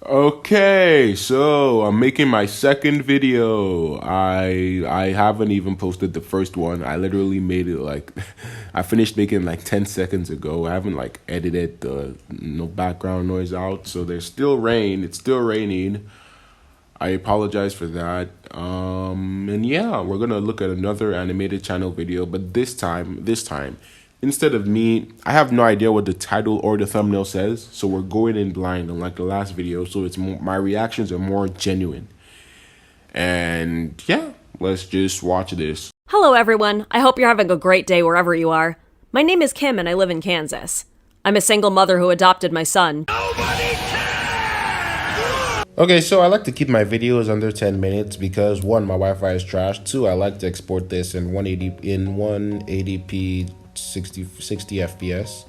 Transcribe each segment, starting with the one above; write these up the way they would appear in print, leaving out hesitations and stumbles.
Okay, so I'm making my second video. I haven't even posted the first one. I literally made it like I finished making it like 10 seconds ago. I haven't like edited the no background noise out. So there's still rain. It's still raining. I apologize for that. And yeah, we're gonna look at another animated channel video, but this time, instead of me, I have no idea what the title or the thumbnail says, so we're going in blind, unlike the last video. So it's more, my reactions are more genuine. And yeah, let's just watch this. Hello everyone, I hope you're having a great day wherever you are. My name is Kim and I live in Kansas. I'm a single mother who adopted my son. Okay, so I like to keep my videos under 10 minutes because one, my Wi-Fi is trash. Two, I like to export this in 180p 60 FPS.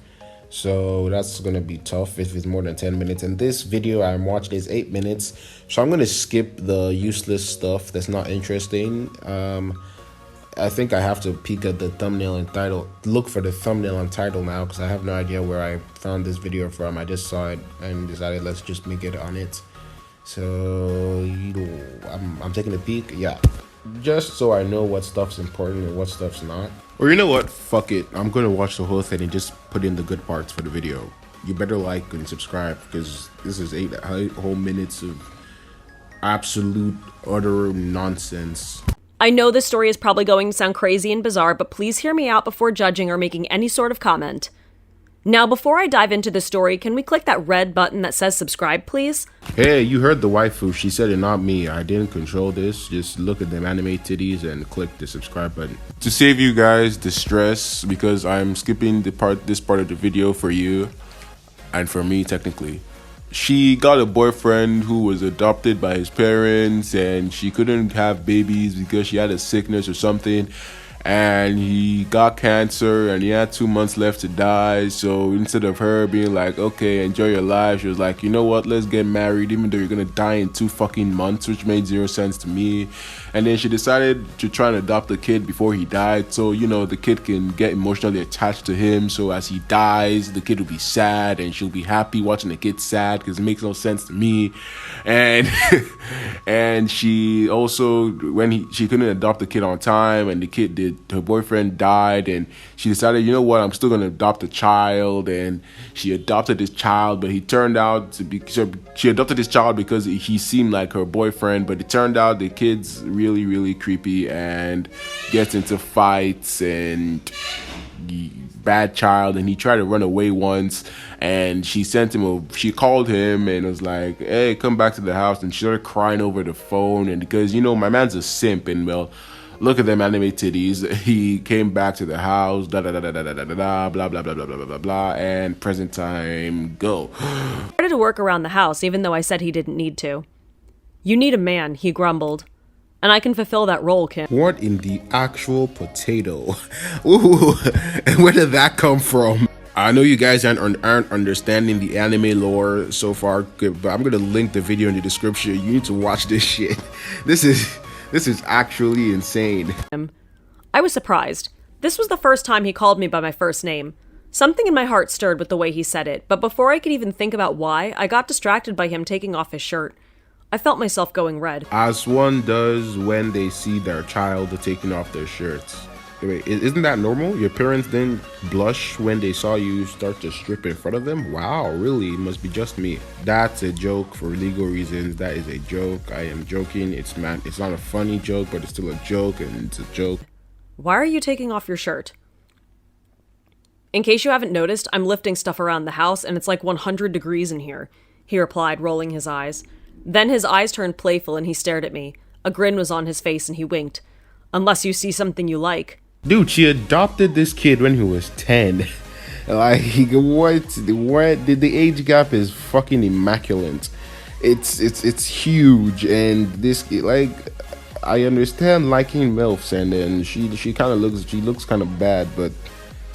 So that's gonna be tough if it's more than 10 minutes. And this video I'm watching is 8 minutes, so I'm gonna skip the useless stuff that's not interesting. I think I have to peek at the thumbnail and title, look for the thumbnail and title now, because I have no idea where I found this video from. I just saw it and decided let's just make it on it. So I'm taking a peek, yeah, just so I know what stuff's important and what stuff's not. Or you know what, fuck it, I'm gonna watch the whole thing and just put in the good parts for the video. You better like and subscribe because this is 8 whole minutes of absolute utter nonsense. I know this story is probably going to sound crazy and bizarre, but please hear me out before judging or making any sort of comment. Now, before I dive into the story, can we click that red button that says subscribe, please? Hey, you heard the waifu. She said it, not me. I didn't control this. Just look at them anime titties and click the subscribe button. To save you guys the stress, because I'm skipping this part of the video for you, and for me technically. She got a boyfriend who was adopted by his parents, and she couldn't have babies because she had a sickness or something. And he got cancer and he had 2 months left to die. So instead of her being like, okay, enjoy your life, she was like, you know what, let's get married even though you're gonna die in 2 fucking months, which made 0 sense to me. And then she decided to try and adopt the kid before he died, so you know the kid can get emotionally attached to him, so as he dies the kid will be sad and she'll be happy watching the kid sad because it makes no sense to me. And and she also, when she couldn't adopt the kid on time and her boyfriend died, and she decided, you know what, I'm still gonna adopt a child. And she adopted this child, but he turned out to be, she adopted this child because he seemed like her boyfriend, but it turned out the kid's really creepy and gets into fights and bad child, and he tried to run away once, and she called him and was like, hey, come back to the house. And she started crying over the phone, and because you know my man's a simp, and well, look at them anime titties. He came back to the house, blah blah blah, and present time, go. I started to work around the house even though I said he didn't need to. You need a man, he grumbled. And I can fulfill that role, Kim. What in the actual potato? Ooh, where did that come from? I know you guys aren't understanding the anime lore so far, but I'm gonna link the video in the description. You need to watch this shit. This is actually insane. I was surprised. This was the first time he called me by my first name. Something in my heart stirred with the way he said it, but before I could even think about why, I got distracted by him taking off his shirt. I felt myself going red. As one does when they see their child taking off their shirts. Wait, isn't that normal? Your parents didn't blush when they saw you start to strip in front of them? Wow, really? It must be just me. That's a joke for legal reasons. That is a joke. I am joking. It's not a funny joke, but it's still a joke, and it's a joke. Why are you taking off your shirt? In case you haven't noticed, I'm lifting stuff around the house and it's like 100 degrees in here, he replied, rolling his eyes. Then his eyes turned playful and he stared at me. A grin was on his face and he winked. Unless you see something you like. Dude, she adopted this kid when he was 10. Like, what? The age gap is fucking immaculate. It's huge, and this, like, I understand liking MILFs, and then she kind of looks kind of bad, but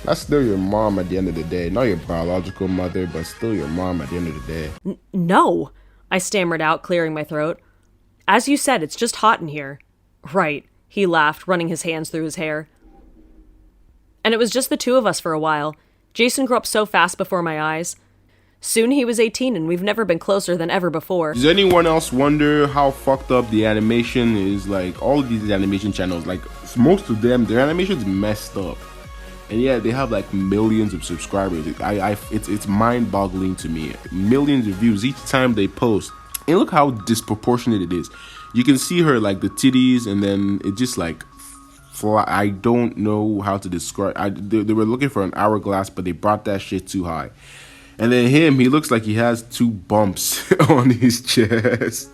that's still your mom at the end of the day. Not your biological mother, but still your mom at the end of the day. No, I stammered out, clearing my throat. As you said, it's just hot in here. Right, he laughed, running his hands through his hair. And it was just the two of us for a while. Jason grew up so fast before my eyes. Soon he was 18 and we've never been closer than ever before. Does anyone else wonder how fucked up the animation is? Like, all of these animation channels, like most of them, their animation's messed up. And yeah, they have like millions of subscribers. It's mind-boggling to me. Millions of views each time they post. And look how disproportionate it is. You can see her, like, the titties, and then it just like I don't know how to describe. They were looking for an hourglass, but they brought that shit too high. And then he looks like he has 2 bumps on his chest.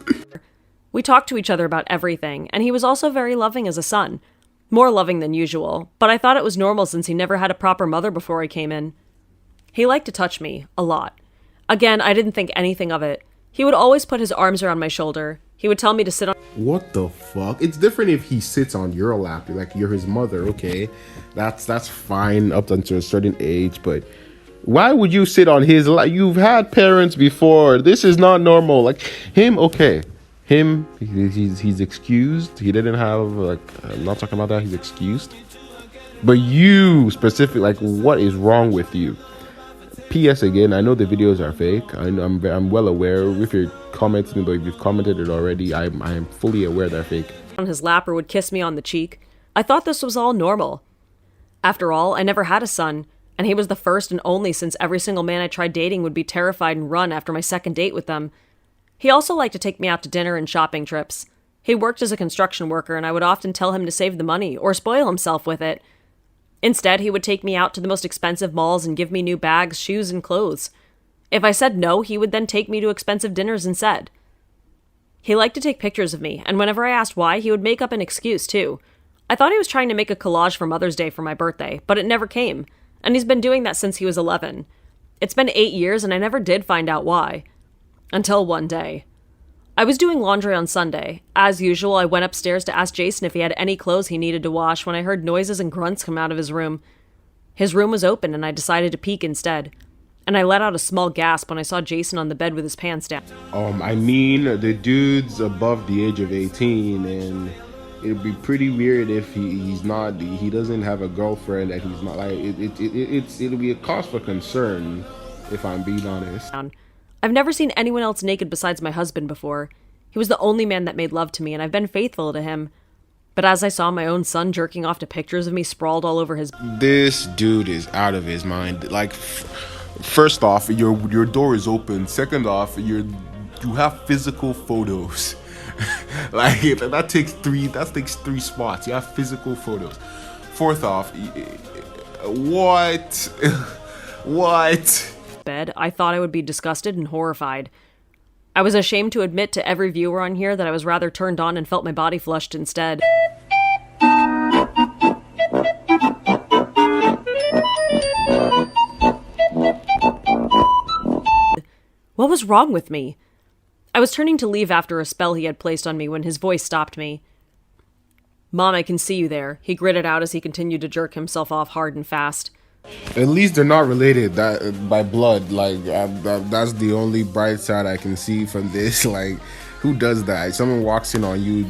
We talked to each other about everything, and he was also very loving as a son. More loving than usual, but I thought it was normal since he never had a proper mother before I came in. He liked to touch me, a lot. Again, I didn't think anything of it. He would always put his arms around my shoulder. He would tell me to sit on— What the fuck? It's different if he sits on your lap, like you're his mother, okay? That's fine up until a certain age, but why would you sit on his lap? You've had parents before. This is not normal. Like, him, okay. Him, he's excused. He didn't have, like, I'm not talking about that. He's excused. But you, specifically, like, what is wrong with you? P.S. again, I know the videos are fake. I'm well aware. If you're commenting, but if you've commented it already, I am fully aware they're fake. On his lap or would kiss me on the cheek. I thought this was all normal. After all, I never had a son, and he was the first and only since every single man I tried dating would be terrified and run after my second date with them. He also liked to take me out to dinner and shopping trips. He worked as a construction worker, and I would often tell him to save the money or spoil himself with it. Instead, he would take me out to the most expensive malls and give me new bags, shoes, and clothes. If I said no, he would then take me to expensive dinners instead. He liked to take pictures of me, and whenever I asked why, he would make up an excuse, too. I thought he was trying to make a collage for Mother's Day for my birthday, but it never came, and he's been doing that since he was 11. It's been 8 years, and I never did find out why. Until one day. I was doing laundry on Sunday. As usual, I went upstairs to ask Jason if he had any clothes he needed to wash when I heard noises and grunts come out of his room. His room was open, and I decided to peek instead. And I let out a small gasp when I saw Jason on the bed with his pants down. I mean, the dude's above the age of 18, and it'd be pretty weird if he doesn't have a girlfriend, and he's not, like, it'll be a cause for concern, if I'm being honest. I've never seen anyone else naked besides my husband before. He was the only man that made love to me, and I've been faithful to him. But as I saw my own son jerking off to pictures of me sprawled all over his— This dude is out of his mind. Like, first off, your door is open. Second off, you have physical photos. Like, that takes three spots. You have physical photos. Fourth off, what? Bed, I thought I would be disgusted and horrified. I was ashamed to admit to every viewer on here that I was rather turned on and felt my body flushed instead. What was wrong with me? I was turning to leave after a spell he had placed on me when his voice stopped me. "Mom, I can see you there," he gritted out as he continued to jerk himself off hard and fast. At least they're not related by blood. Like, that's the only bright side I can see from this. Like, who does that? Someone walks in on you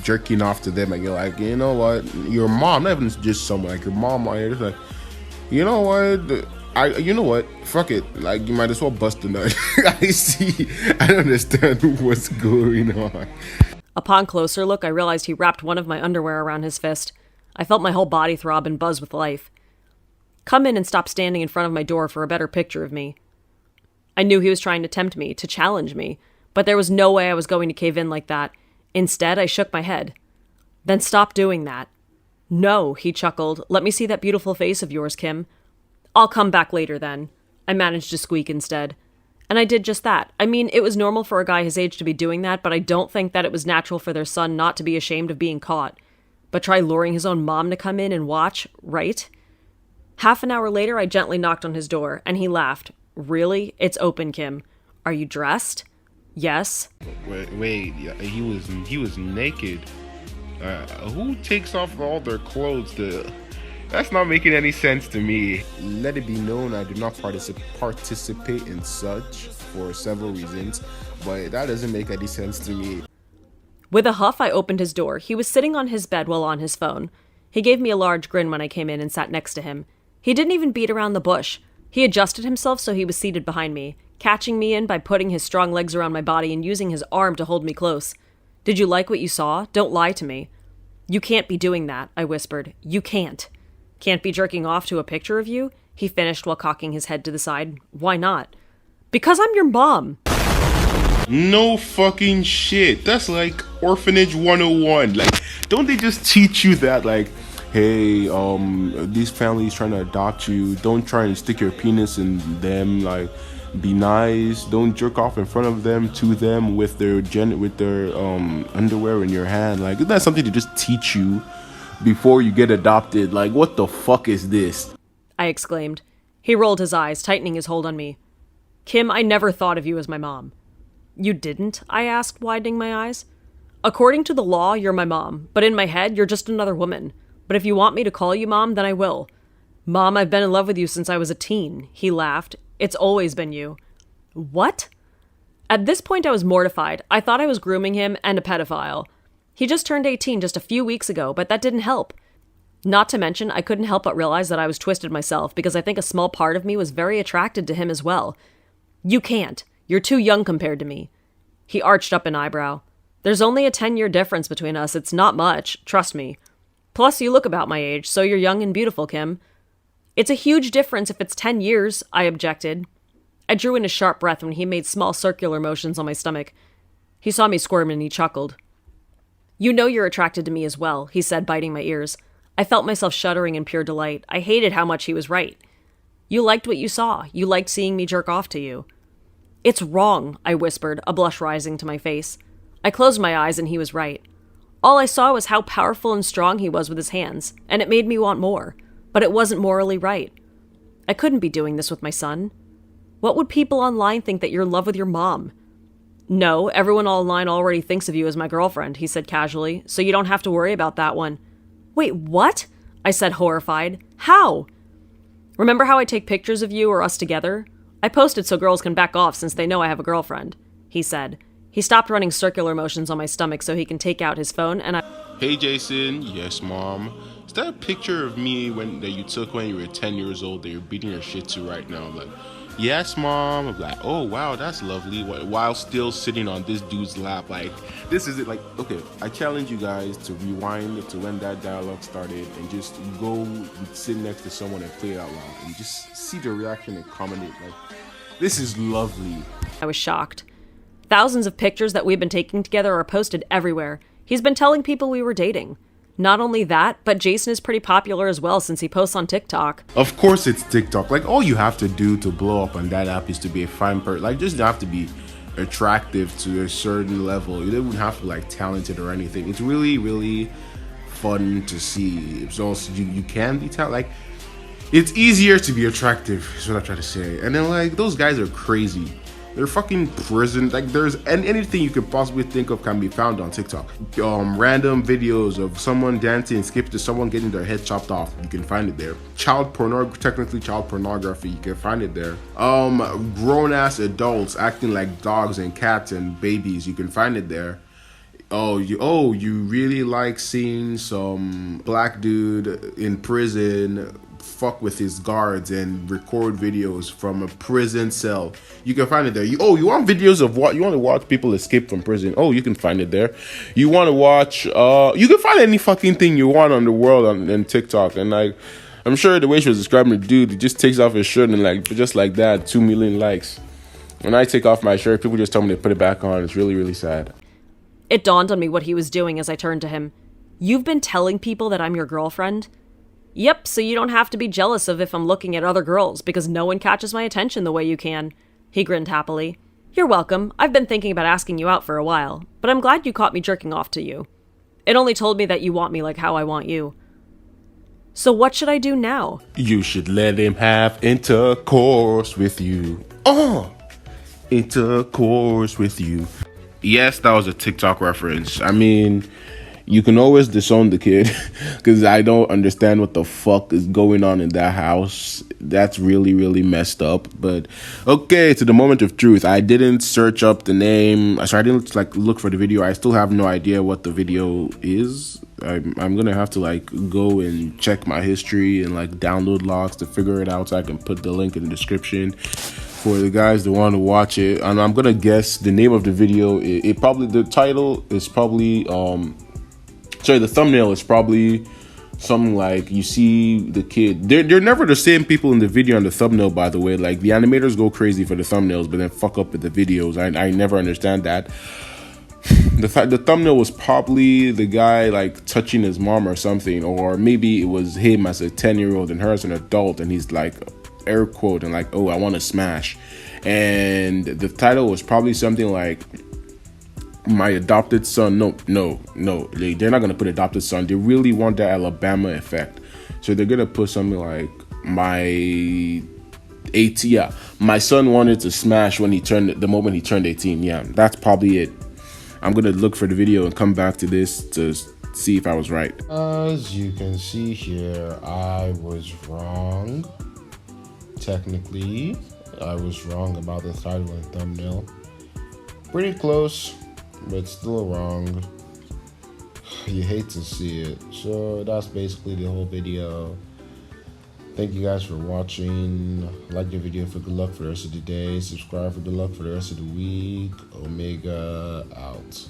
jerking off to them, and you're like, you know what? Your mom, not even just someone, like your mom, you're just like, you know what? Fuck it. Like, you might as well bust a nut. I don't understand what's going on. Upon closer look, I realized he wrapped one of my underwear around his fist. I felt my whole body throb and buzz with life. "Come in and stop standing in front of my door for a better picture of me." I knew he was trying to tempt me, to challenge me, but there was no way I was going to cave in like that. Instead, I shook my head. "Then stop doing that." "No," he chuckled. "Let me see that beautiful face of yours, Kim." "I'll come back later then," I managed to squeak instead. And I did just that. I mean, it was normal for a guy his age to be doing that, but I don't think that it was natural for their son not to be ashamed of being caught. But try luring his own mom to come in and watch, right? Half an hour later, I gently knocked on his door, and he laughed. "Really? It's open, Kim. Are you dressed?" "Yes." Wait, he was naked. Who takes off all their clothes That's not making any sense to me. Let it be known I do not participate in such for several reasons, but that doesn't make any sense to me. With a huff, I opened his door. He was sitting on his bed while on his phone. He gave me a large grin when I came in and sat next to him. He didn't even beat around the bush. He adjusted himself so he was seated behind me, catching me in by putting his strong legs around my body and using his arm to hold me close. Did you like what you saw? Don't lie to me. You can't be doing that, I whispered. You can't. Can't be jerking off to a picture of you? He finished while cocking his head to the side. Why not? Because I'm your mom. No fucking shit. That's like orphanage 101. Like, don't they just teach you that, like, hey, these families trying to adopt you, don't try and stick your penis in them, like, be nice, don't jerk off in front of them, to them, with their underwear in your hand. Like, isn't that something to just teach you before you get adopted? Like, what the fuck is this? I exclaimed. He rolled his eyes, tightening his hold on me. Kim, I never thought of you as my mom. You didn't? I asked, widening my eyes. According to the law, you're my mom, but in my head, you're just another woman. But if you want me to call you mom, then I will. Mom, I've been in love with you since I was a teen. He laughed. It's always been you. What? At this point, I was mortified. I thought I was grooming him and a pedophile. He just turned 18 just a few weeks ago, but that didn't help. Not to mention, I couldn't help but realize that I was twisted myself because I think a small part of me was very attracted to him as well. You can't. You're too young compared to me. He arched up an eyebrow. There's only a 10-year difference between us. It's not much, trust me. Plus, you look about my age, so you're young and beautiful, Kim. It's a huge difference if it's 10 years, I objected. I drew in a sharp breath when he made small circular motions on my stomach. He saw me squirm and he chuckled. You know you're attracted to me as well, he said, biting my ears. I felt myself shuddering in pure delight. I hated how much he was right. You liked what you saw. You liked seeing me jerk off to you. It's wrong, I whispered, a blush rising to my face. I closed my eyes and he was right. All I saw was how powerful and strong he was with his hands, and it made me want more. But it wasn't morally right. I couldn't be doing this with my son. What would people online think that you're in love with your mom? No, everyone online already thinks of you as my girlfriend, he said casually, so you don't have to worry about that one. Wait, what? I said, horrified. How? Remember how I take pictures of you or us together? I posted so girls can back off since they know I have a girlfriend, he said. He stopped running circular motions on my stomach so he can take out his phone and Hey Jason, yes mom. Is that a picture of me that you took when you were 10 years old that you're beating your shit to right now? I'm like, yes mom. I'm like, oh wow, that's lovely. While still sitting on this dude's lap. Like, this is it. Like, okay, I challenge you guys to rewind to when that dialogue started and just go and sit next to someone and play it out loud and just see the reaction and comment it. Like, this is lovely. I was shocked. Thousands of pictures that we've been taking together are posted everywhere. He's been telling people we were dating. Not only that, but Jason is pretty popular as well since he posts on TikTok. Of course it's TikTok. Like, all you have to do to blow up on that app is to be a fine person. Like, just have to be attractive to a certain level. You don't have to be, like, talented or anything. It's really, really fun to see. So you can be talented. Like, it's easier to be attractive, is what I'm trying to say. And then, like, those guys are crazy. They're fucking prison. Like, there's anything you could possibly think of can be found on TikTok. Random videos of someone dancing, skip to someone getting their head chopped off. You can find it there. Technically child pornography. You can find it there. Grown-ass adults acting like dogs and cats and babies. You can find it there. You really like seeing some black dude in prison fuck with his guards and record videos from a prison cell. You can find it there. You want videos of what? You want to watch people escape from prison? Oh, you can find it there. You want to watch, you can find any fucking thing you want on the world on TikTok. And like, I'm sure the way she was describing the dude, he just takes off his shirt and like, just like that, 2 million likes. When I take off my shirt, people just tell me to put it back on. It's really, really sad. It dawned on me what he was doing as I turned to him. You've been telling people that I'm your girlfriend? Yep, so you don't have to be jealous of if I'm looking at other girls, because no one catches my attention the way you can. He grinned happily. You're welcome. I've been thinking about asking you out for a while, but I'm glad you caught me jerking off to you. It only told me that you want me like how I want you. So what should I do now? You should let him have intercourse with you. Intercourse with you. Yes, that was a TikTok reference. I mean, you can always disown the kid because I don't understand what the fuck is going on in that house. That's really, really messed up. But okay, to the moment of truth. I didn't search up the name. So I didn't look for the video. I still have no idea what the video is. I'm gonna have to like go and check my history and like download logs to figure it out, so I can put the link in the description for the guys that want to watch it. And I'm gonna guess the name of the video. It probably, the title is probably the thumbnail is probably something like, you see the kid. They're never the same people in the video and the thumbnail, by the way. Like, the animators go crazy for the thumbnails, but then fuck up with the videos. I never understand that. The thumbnail was probably the guy like touching his mom or something, or maybe it was him as a 10-year-old and her as an adult, and he's like, air quote, and like, oh, I want to smash. And the title was probably something like, my adopted son. No, they're not gonna put adopted son. They really want that Alabama effect, so they're gonna put something like, my son wanted to smash the moment he turned 18. Yeah, that's probably it. I'm gonna look for the video and come back to this to see if I was right. As you can see here, I was wrong. Technically, I was wrong about the title and thumbnail. Pretty close, but still wrong. You hate to see it. So that's basically the whole video. Thank you guys for watching. Like the video for good luck for the rest of the day. Subscribe for good luck for the rest of the week. Omega out.